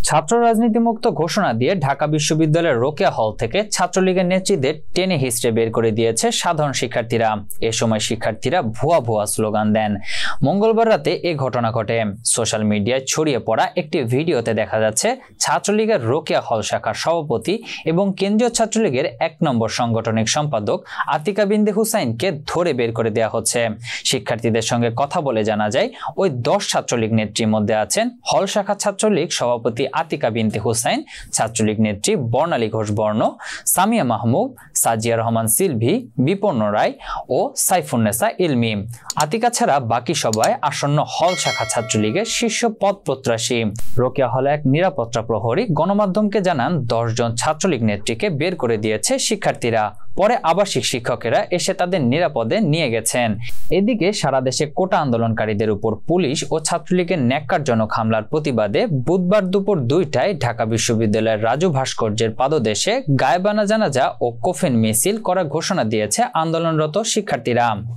ছাত্র রাজনীতি মুক্ত ঘোষণা দিয়ে ঢাকা বিশ্ববিদ্যালয়ের রোকেয়া হল থেকে ছাত্রলীগের নেত্রীদের টেনে হিঁচড়ে বের করে দিয়েছে সাধারণ শিক্ষার্থীরা। এ সময় শিক্ষার্থীরা ভুয়া ভুয়া স্লোগান দেন। মঙ্গলবার রাতে এ ঘটনা ঘটে। সোশ্যাল মিডিয়ায় ছড়িয়ে পড়া একটি ভিডিওতে দেখা যাচ্ছে ছাত্রলীগের রোকেয়া হল শাখার সভাপতি এবং কেন্দ্রীয় ছাত্রলীগের ১ নম্বর সাংগঠনিক সম্পাদক আতিকা বিনতে হুসাইনকে ধরে বের করে দেওয়া হচ্ছে। শিক্ষার্থীদের সঙ্গে কথা বলে জানা যায় ওই ১০ ছাত্রলীগ নেত্রীর মধ্যে আছেন হল শাখা ছাত্রলীগ সভাপতি আতিকা বিনতে হুসাইন, ছাত্রলীগ নেত্রী বর্ণালী ঘোষ বর্ণ, সামিয়া মাহমুদ, সাজিয়া রহমান সিলভি, বিপন্ন রায় ও সাইফুন্নেসা ইলমি। আতিকা ছাড়া বাকি সবাই আসন্ন হল শাখা ছাত্রলীগের শীর্ষ পদ প্রত্যাশী। রোকেয়া হলে এক নিরাপত্তা প্রহরী গণমাধ্যমকে জানান ১০ জন ছাত্রলীগ নেত্রীকে বের করে দিয়েছে শিক্ষার্থীরা। পরে আবাসিক শিক্ষকেরা এসে তাদের নিরাপদে নিয়ে গেছেন। এদিকে সারা দেশে কোটা আন্দোলনকারীদের উপর পুলিশ ও ছাত্রলীগের ন্যাক্কারজনক হামলার প্রতিবাদে বুধবার দুপুর ২টায় ঢাকা বিশ্ববিদ্যালয়ের রাজু ভাস্কর্যের পাদদেশে গায়েবানা জানাজা ও কফিন মিছিল করার ঘোষণা দিয়েছে আন্দোলনরত শিক্ষার্থীরা।